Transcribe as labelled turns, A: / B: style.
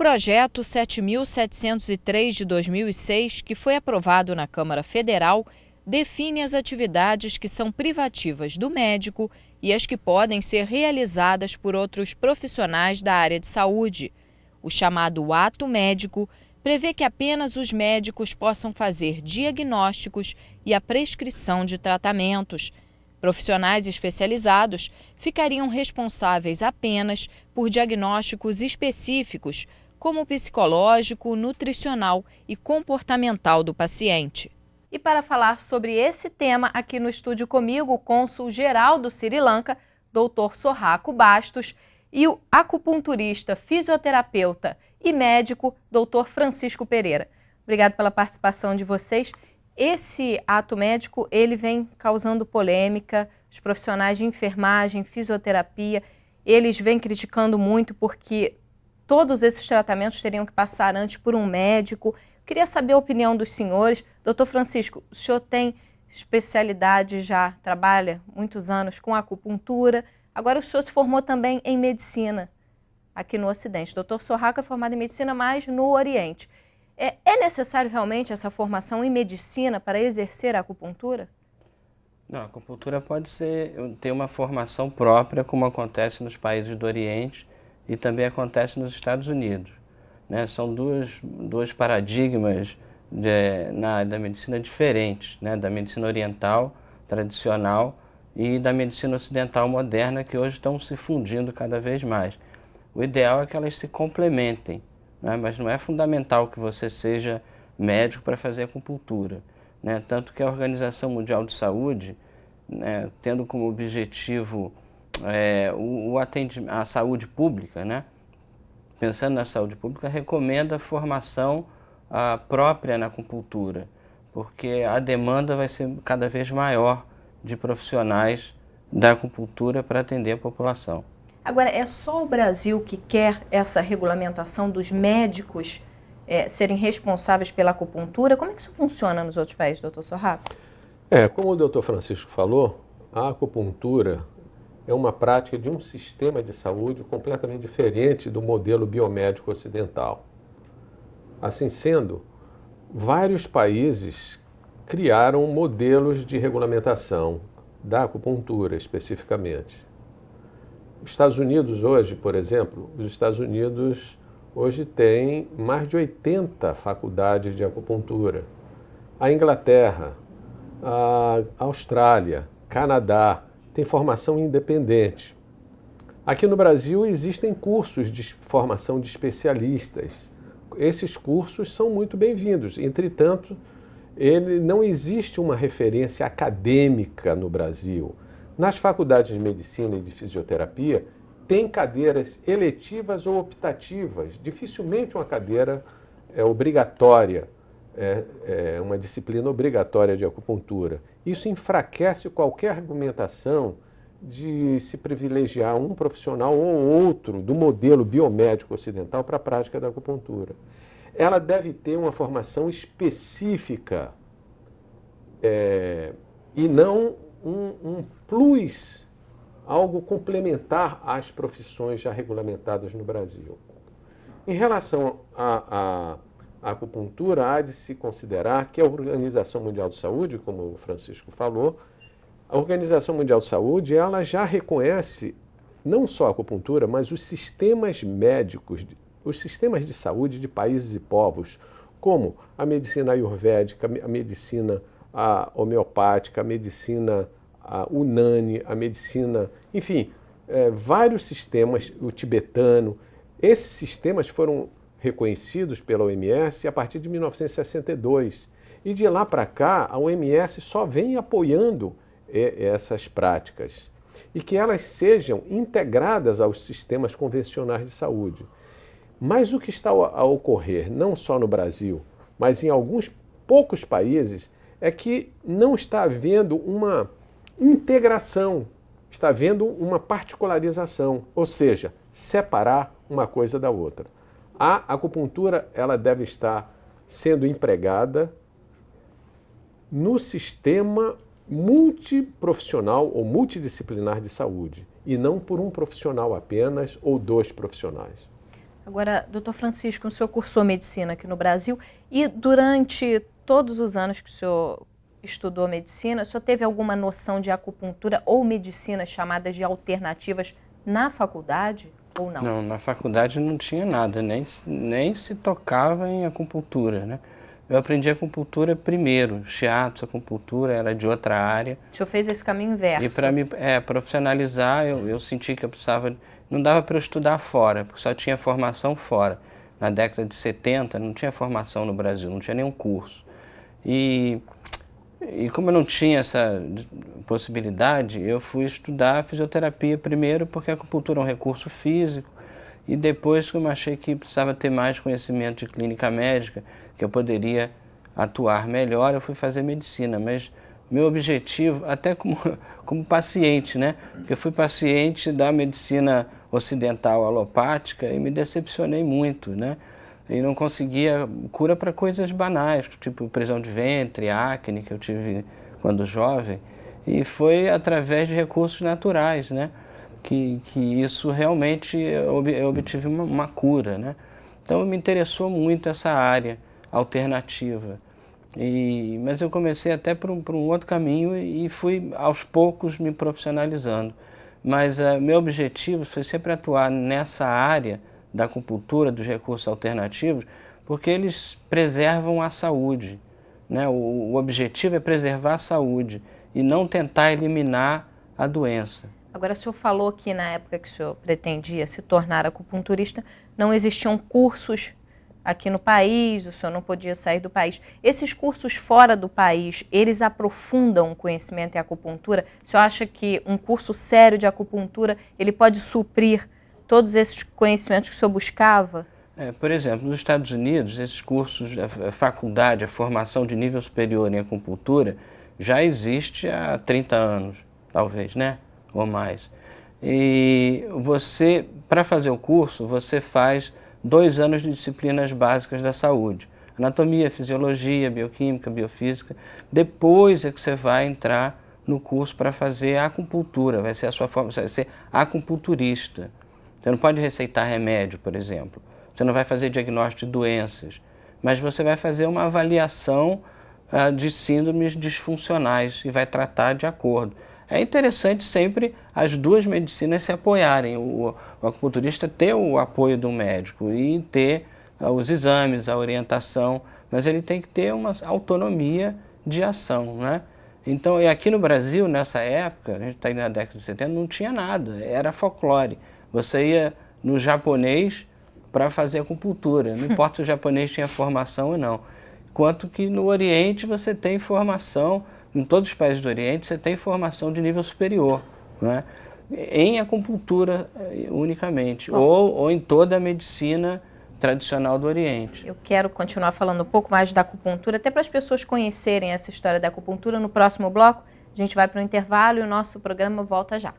A: projeto 7.703 de 2006, que foi aprovado na Câmara Federal, define as atividades que são privativas do médico e as que podem ser realizadas por outros profissionais da área de saúde. O chamado ato médico prevê que apenas os médicos possam fazer diagnósticos e a prescrição de tratamentos. Profissionais especializados ficariam responsáveis apenas por diagnósticos específicos, como o psicológico, nutricional e comportamental do paciente. E para falar sobre esse tema, aqui no estúdio comigo, o cônsul-geral do Sri Lanka, Dr. Sorraco Bastos, e o acupunturista, fisioterapeuta e médico, Dr. Francisco Pereira. Obrigado pela participação de vocês. Esse ato médico, ele vem causando polêmica, os profissionais de enfermagem, fisioterapia, eles vêm criticando muito porque todos esses tratamentos teriam que passar antes por um médico. Queria saber a opinião dos senhores. Doutor Francisco, o senhor tem especialidade, já trabalha muitos anos com acupuntura, agora o senhor se formou também em medicina aqui no Ocidente. Doutor Sorraco é formado em medicina, mas no Oriente. É necessário realmente essa formação em medicina para exercer a acupuntura?
B: Não, a acupuntura pode ter uma formação própria, como acontece nos países do Oriente e também acontece nos Estados Unidos, né? São dois paradigmas na área da medicina diferentes, né? Da medicina oriental, tradicional, e da medicina ocidental moderna, que hoje estão se fundindo cada vez mais. O ideal é que elas se complementem, né? Mas não é fundamental que você seja médico para fazer acupuntura, né? Tanto que a Organização Mundial de Saúde, né, tendo como objetivo a saúde pública, né? Pensando na saúde pública, recomenda a formação própria na acupuntura, porque a demanda vai ser cada vez maior de profissionais da acupuntura para atender a população.
A: Agora, é só o Brasil que quer essa regulamentação dos médicos serem responsáveis pela acupuntura? Como é que isso funciona nos outros países, doutor Sorraco?
C: Como o doutor Francisco falou, a acupuntura é uma prática de um sistema de saúde completamente diferente do modelo biomédico ocidental. Assim sendo, vários países criaram modelos de regulamentação da acupuntura especificamente. Os Estados Unidos hoje, por exemplo, têm mais de 80 faculdades de acupuntura. A Inglaterra, a Austrália, Canadá, tem formação independente. Aqui no Brasil existem cursos de formação de especialistas. Esses cursos são muito bem-vindos. Entretanto, não existe uma referência acadêmica no Brasil. Nas faculdades de medicina e de fisioterapia, tem cadeiras eletivas ou optativas. Dificilmente uma cadeira é obrigatória, uma disciplina obrigatória de acupuntura. Isso enfraquece qualquer argumentação de se privilegiar um profissional ou outro do modelo biomédico ocidental para a prática da acupuntura. Ela deve ter uma formação específica e não um plus, algo complementar às profissões já regulamentadas no Brasil. Em relação à acupuntura, há de se considerar que a Organização Mundial de Saúde, como o Francisco falou, a Organização Mundial de Saúde ela já reconhece não só a acupuntura, mas os sistemas médicos, os sistemas de saúde de países e povos, como a medicina ayurvédica, a medicina homeopática, a medicina Unani, a medicina, enfim, vários sistemas, o tibetano. Esses sistemas foram reconhecidos pela OMS a partir de 1962. E de lá para cá, a OMS só vem apoiando essas práticas e que elas sejam integradas aos sistemas convencionais de saúde. Mas o que está a ocorrer, não só no Brasil, mas em alguns poucos países, é que não está havendo uma integração, está havendo uma particularização, ou seja, separar uma coisa da outra. A acupuntura ela deve estar sendo empregada no sistema multiprofissional ou multidisciplinar de saúde, e não por um profissional apenas ou dois profissionais.
A: Agora, doutor Francisco, o senhor cursou medicina aqui no Brasil e durante todos os anos que o senhor estudou medicina, o senhor teve alguma noção de acupuntura ou medicinas chamadas de alternativas na faculdade ou não?
B: Não, na faculdade não tinha nada, nem se tocava em acupuntura, né? Eu aprendi acupuntura primeiro, shiatsu, acupuntura, era de outra área.
A: O senhor fez esse caminho inverso.
B: E para me profissionalizar, eu senti que eu precisava, não dava para eu estudar fora, porque só tinha formação fora. Na década de 70 não tinha formação no Brasil, não tinha nenhum curso. E como eu não tinha essa possibilidade, eu fui estudar fisioterapia primeiro, porque a acupuntura é um recurso físico, e depois, como eu achei que precisava ter mais conhecimento de clínica médica, que eu poderia atuar melhor, eu fui fazer medicina. Mas meu objetivo, até como paciente, né? Porque eu fui paciente da medicina ocidental alopática e me decepcionei muito, né? E não conseguia cura para coisas banais, tipo prisão de ventre, acne, que eu tive quando jovem. E foi através de recursos naturais, né? Que isso realmente eu obtive uma cura, né? Então me interessou muito essa área alternativa. Mas eu comecei até por um outro caminho e fui aos poucos me profissionalizando. Mas meu objetivo foi sempre atuar nessa área da acupuntura, dos recursos alternativos, porque eles preservam a saúde, né? O objetivo é preservar a saúde e não tentar eliminar a doença.
A: Agora, o senhor falou que na época que o senhor pretendia se tornar acupunturista, não existiam cursos aqui no país, o senhor não podia sair do país. Esses cursos fora do país, eles aprofundam o conhecimento em acupuntura? O senhor acha que um curso sério de acupuntura, ele pode suprir todos esses conhecimentos que o senhor buscava?
B: Por exemplo, nos Estados Unidos, esses cursos, a faculdade, a formação de nível superior em acupuntura, já existe há 30 anos, talvez, né? Ou mais. E você, para fazer o curso, você faz 2 anos de disciplinas básicas da saúde. Anatomia, fisiologia, bioquímica, biofísica. Depois é que você vai entrar no curso para fazer a acupuntura, vai ser a sua forma, você vai ser acupunturista. Você não pode receitar remédio, por exemplo. Você não vai fazer diagnóstico de doenças, mas você vai fazer uma avaliação de síndromes disfuncionais e vai tratar de acordo. É interessante sempre as duas medicinas se apoiarem, o acupunturista ter o apoio do médico e ter os exames, a orientação, mas ele tem que ter uma autonomia de ação, né? Então, e aqui no Brasil, nessa época, a gente está na década de 70, não tinha nada, era folclore. Você ia no japonês para fazer acupuntura, não importa se o japonês tinha formação ou não. Enquanto que no Oriente você tem formação, em todos os países do Oriente você tem formação de nível superior, né? Em acupuntura unicamente, ou em toda a medicina tradicional do Oriente.
A: Eu quero continuar falando um pouco mais da acupuntura, até para as pessoas conhecerem essa história da acupuntura. No próximo bloco, a gente vai para o intervalo e o nosso programa volta já.